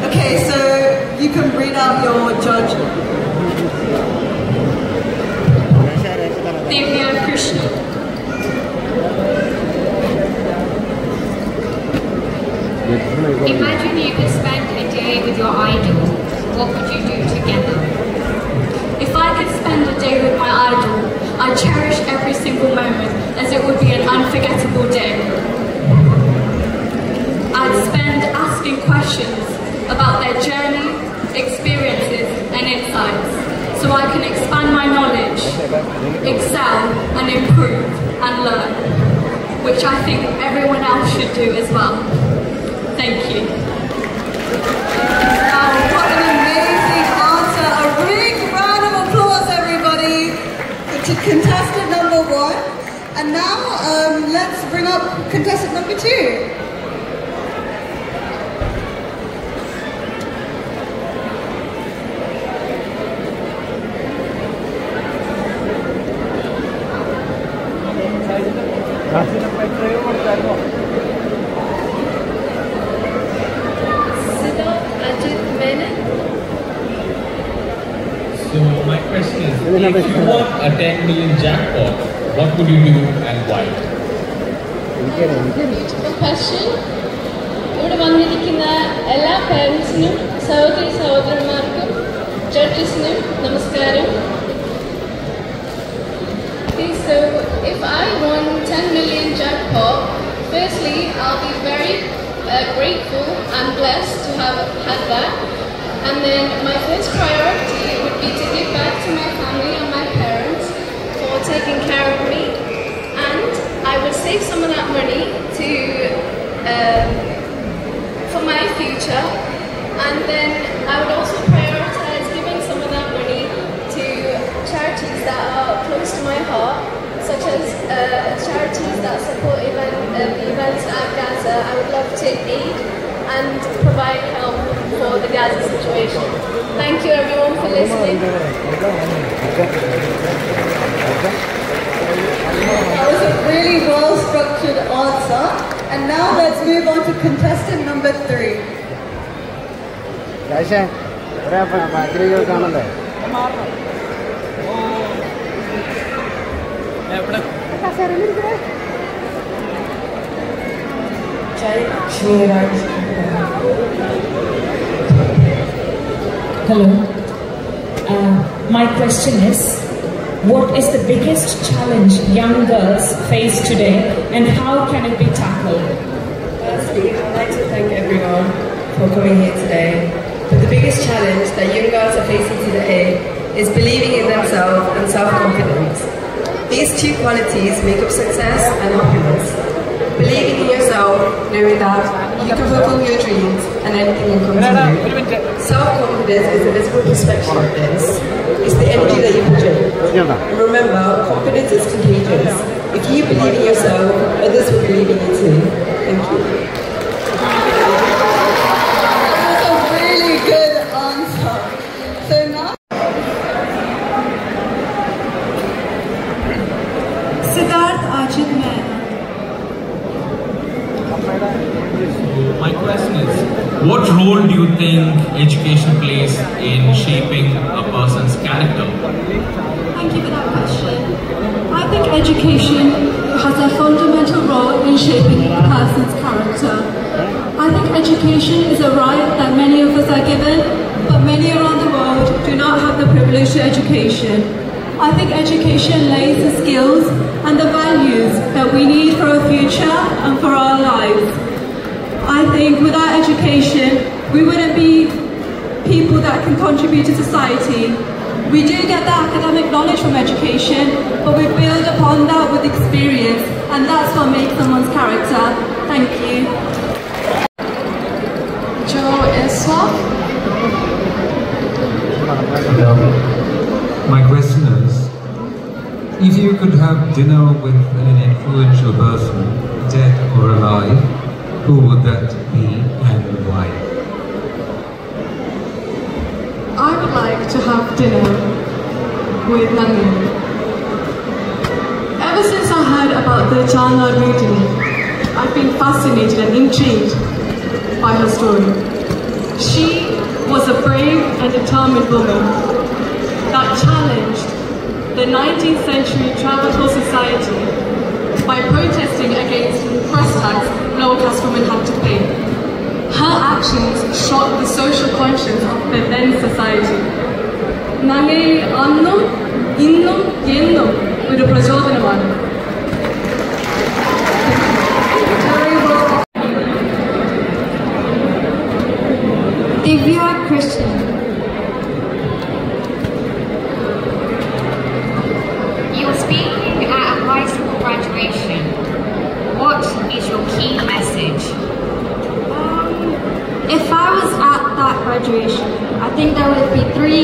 Okay, so you can read out your judge. Divya Krishna. Imagine you could spend a day with your idol. What would you do together? If I could spend a day with my idol, I'd cherish every single moment as it would be an unforgettable day. I'd spend asking questions about their journey, experiences and insights so I can expand my knowledge, excel and improve and learn, which I think everyone else should do as well. Thank you. Wow, what an amazing answer. A big round of applause, everybody, to contestant number 1. And now let's bring up contestant number 2. So my question is, if you won a 10 million jackpot, what would you do and why? Beautiful question. ഇവിടെ വന്നിരിക്കുന്ന എല്ലാ പേരൻസിനും സഹോദരി സഹോദരന്മാർക്കും ജഡ്ജസിനും നമസ്കാരം. Okay, so if I won 10 million jackpot, firstly I'll be very grateful and blessed to have had that. And then my first priority would be to give back to my family and my parents for taking care of me. And I would save some of that money for my future. And then I would also prioritize giving some of that money to charities that are close to my heart, such as charities that support the events at Gaza. I would love to aid and provide help for the Gaza situation. Thank you everyone for listening. That was a really well-structured answer. And now let's move on to contestant number 3. Hello. My question is, what is the biggest challenge young girls face today and how can it be tackled? Firstly, I'd like to thank everyone for coming here today. But the biggest challenge that young girls are facing today is believing in themselves and self-confidence. These two qualities make up success and happiness. Believing in yourself, knowing that you can fulfill your dreams and anything will come to you. Self-confidence is the visible perspective of this. It's the energy that you project. And remember, confidence is contagious. If you believe in yourself, others will believe in you too. Thank you. That was a really good answer. So now, Siddharth Ajit Mehta. My question is, what role do you think education plays in shaping a person's character? Thank you for that question. I think education has a fundamental role in shaping a person's character. I think education is a right that many of us are given, but many around the world do not have the privilege to education. I think education lays the skills and the values that we need for our future and for our lives. I think without education, we wouldn't be people that can contribute to society. We do get the academic knowledge from education, but we build upon that with experience, and that's what makes someone's character. Thank you. Joe Iswa. My question is, if you could have dinner with an influential person, dead or alive, who would that be and why? I would like to have dinner with Nandini. Ever since I heard about the Janla reading, I've been fascinated and intrigued by her story. She was a brave and determined woman that challenged the 19th century Travancore society by protesting against the press tax lower caste women had to pay. Her actions shocked the social conscience of the then society. Nangayil annum, innum, ennum oru prachodhanamanu. Divya Christian. You're speaking at a high school graduation. What is your key message? If I was at that graduation, I think there would be 3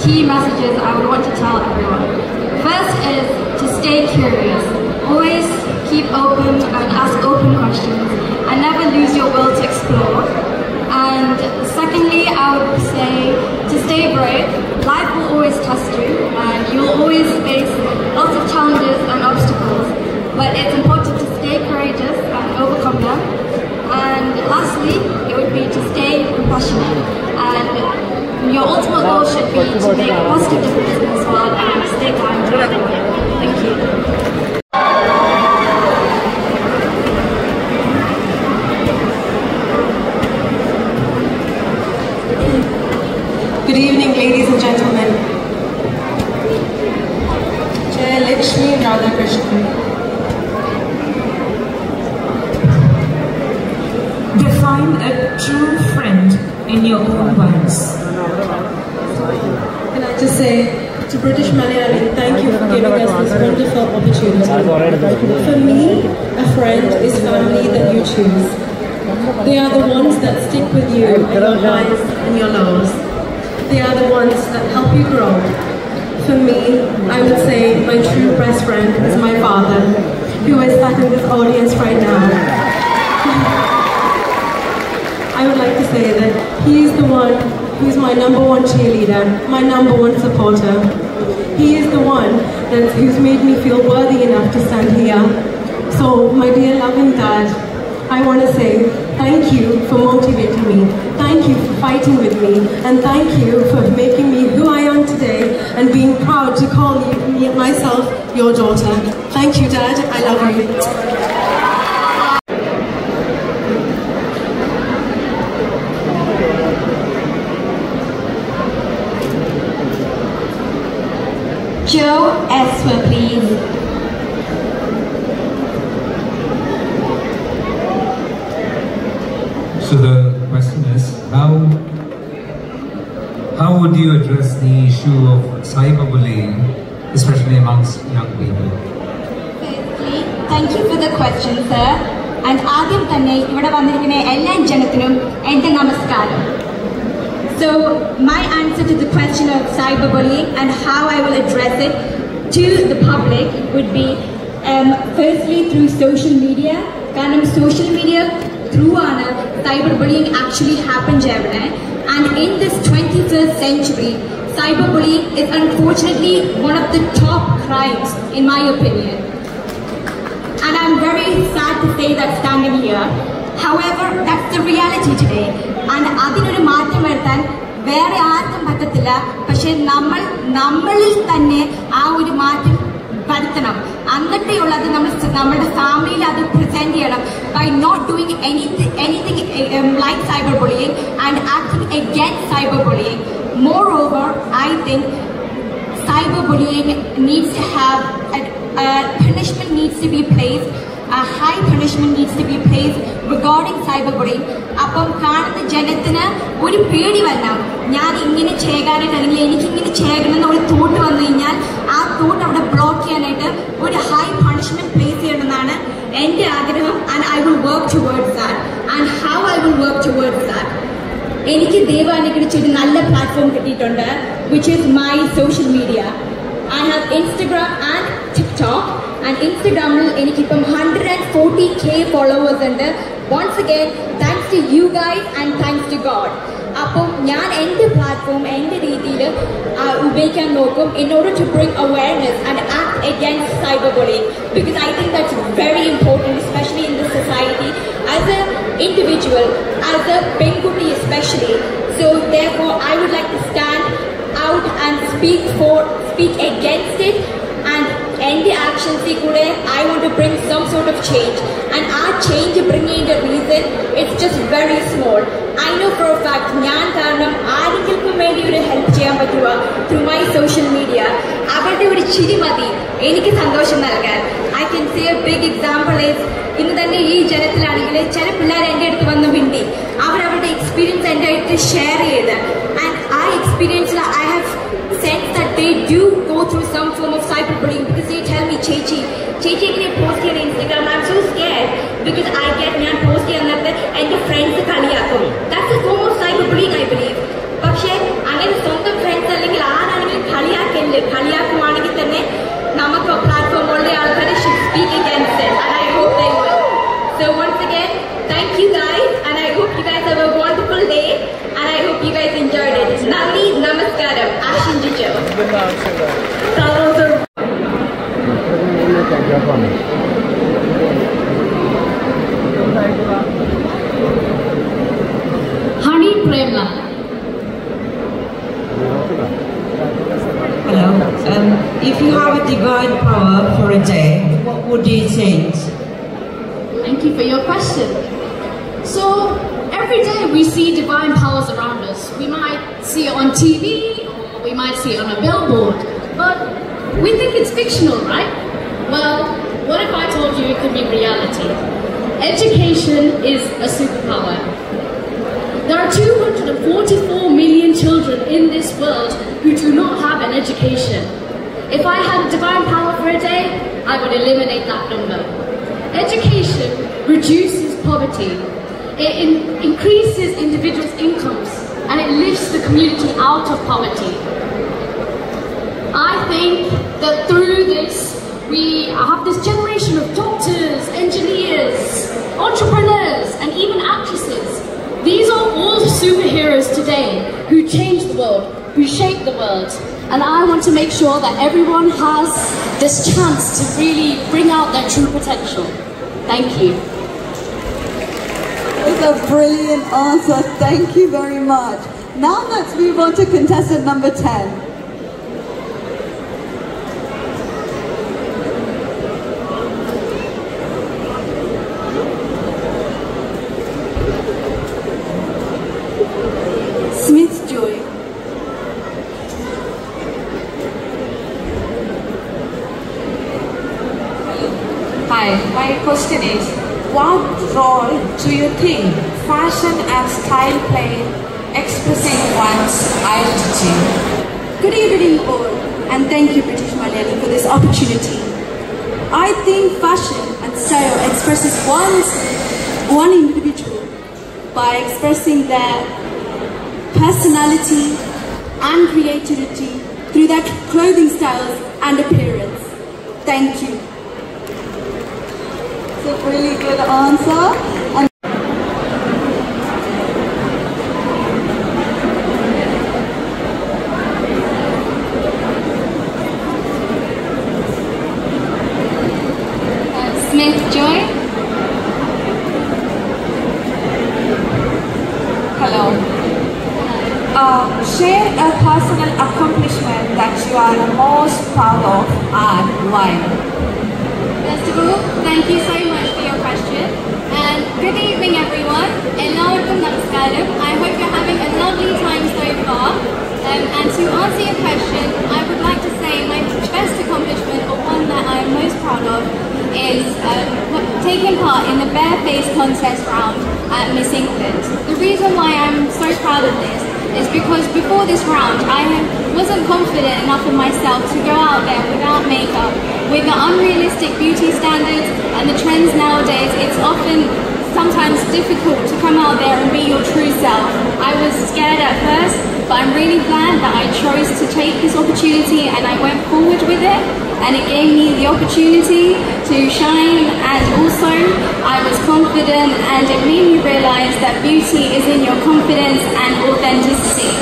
key messages I would want to tell everyone. First is to stay curious. Always keep open and ask open questions and never lose your will to explore. And secondly, I would say to stay brave. Life will always test you and you'll always face lots of challenges and obstacles. But it's important to stay courageous and overcome them. And lastly, it would be to stay compassionate. And your ultimate goal should be to make a positive difference in this world and stay kind to everyone. Thank you. Good evening, ladies and gentlemen. Jai Lakshmi Radhakrishnan. Define a true friend in your own words. Can I just say to British Malayali, thank you for giving us this wonderful opportunity. For me, a friend is family that you choose. They are the ones that stick with you in your highs and your lows. They are the ones that help you grow. For me, I would say my true best friend is my father, who is sat in this audience right now. I would like to say that he is the one who's my #1 cheerleader, my #1 supporter. He is the one who's made me feel worthy enough to stand here. So, my dear loving dad, I want to say thank you for motivating me, thank you for fighting with me, and thank you for making me who I am today and being proud to call myself your daughter. Thank you, Dad. I love you. Joe Eswer, please. So the question is, how would you address the issue of cyberbullying, especially amongst young people? Firstly, thank you for the question, sir. And ആദ്യം തന്നെ ഇവിടെ വന്നിരിക്കുന്ന എല്ലാ ജനത്തിനും എൻ്റെ നമസ്കാരം. So my answer to the question of cyberbullying and how I will address it to the public would be firstly through social media. കാരണം social media through cyberbullying actually happens everywhere. And in this 21st century, cyberbullying is unfortunately one of the top crimes, in my opinion. And I'm very sad to say that standing here. However, that's the reality today. And അതിനൊരു മാറ്റം വരുത്താൻ വേറെ ആർക്കും പറ്റത്തില്ല. പക്ഷെ നമ്മളിൽ തന്നെ ആ ഒരു മാറ്റം വരുത്തണം. എന്നിട്ടുള്ളത് നമ്മുടെ ഫാമിലിയിൽ അത് present ചെയ്യണം by not doing anything like cyberbullying and acting against cyberbullying. Moreover, I think cyberbullying needs to have punishment needs to be placed. A high punishment needs to be placed regarding cyberbullying. അപ്പം കാണുന്ന ജനത്തിന് ഒരു പേടി വരണം. ഞാൻ ഇങ്ങനെ ചെയ്യാനായിട്ട് അല്ലെങ്കിൽ എനിക്കിങ്ങനെ ചെയ്യണം എന്നൊരു തോട്ട് വന്നു കഴിഞ്ഞാൽ ആ തോട്ട് അവിടെ ബ്ലോക്ക് ചെയ്യാനായിട്ട് ഒരു ഹൈ പണിഷ്മെന്റ് പ്ലേസ് ചെയ്യണമെന്നാണ് എൻ്റെ ആഗ്രഹം. And I will work towards that. And how I will work towards that, എനിക്ക് ദൈവം അനുഗ്രഹിച്ചൊരു നല്ല പ്ലാറ്റ്ഫോം കിട്ടിയിട്ടുണ്ട്, which is my social media. I have Instagram and TikTok. And Instagramil എനിക്കിപ്പം 140K followers ഉണ്ട്. Once again, thanks to you guys and thanks to God. അപ്പം ഞാൻ എൻ്റെ platform എൻ്റെ രീതിയിൽ ഉപയോഗിക്കാൻ നോക്കും in order to bring awareness and act against cyberbullying, because I think that's very important, especially in this society. society, as an individual, as a Benguti especially. So therefore, I would like to stand out and speak against it, and in the actions I want to bring some sort of change, and our change bringing the reason it's just very small. I know for a fact help through my social media. I can say a big example is experience share, and I have sensed that they do go through some form of cyberbullying, because they tell me, Chechi can post on Instagram. I'm so scared because I get post and the friends that's a form of cyberbullying, I believe. But friends platform should speak against it, and I hope they will. So once again, thank you guys, and I hope you guys have a wonderful day, and I hope you guys enjoyed it. Nandi Namaskaram, Ashinjicho. Honey Prema. Hello. If you have a divine power for a day, what would you change? Thank you for your question. So, every day we see divine powers around us. We might see it on TV, or we might see it on a billboard, but we think it's fictional, right? Well, what if I told you it could be reality? Education is a superpower. There are 244 million children in this world who do not have an education. If I had divine power for a day, I would eliminate that number. Education reduces poverty. It increases individuals' incomes, and it lifts the community out of poverty. I think that through this, we have this generation of doctors, engineers, entrepreneurs, and even actresses. These are all superheroes today who change the world, who shape the world. And I want to make sure that everyone has this chance to really bring out their true potential. Thank you. That's a brilliant answer. Thank you very much. Now let's move on to contestant number 10. Hi, my question is, what role do you think fashion and style play expressing one's identity? Good evening all, and thank you British Malayali for this opportunity. I think fashion and style expresses one individual by expressing their personality and creativity through their clothing styles and appearance. Thank you. That's a really good answer. And Smith Joy. Hello. Share a personal accomplishment that you are most proud of and why. First of all, thank you so much for your question. And good evening everyone. Ellarkum namaskaram. I hope you're having a lovely time so far. And to answer your question, I would like to say my best accomplishment, or one that I am most proud of, is taking part in the barefaced contest round at Miss England. The reason why I'm so proud of this is because before this round I wasn't confident enough in myself to go out there without makeup. With the unrealistic beauty standards and the trends nowadays, it's often sometimes difficult to come out there and be your true self. I was scared at first, but I'm really glad that I chose to take this opportunity and I went forward with it, and it gave me the opportunity to shine, and also I was confident, and it made me realize that beauty is in your confidence and authenticity.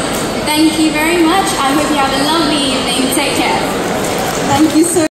Thank you very much. I hope you have a lovely evening. Take care. thank you so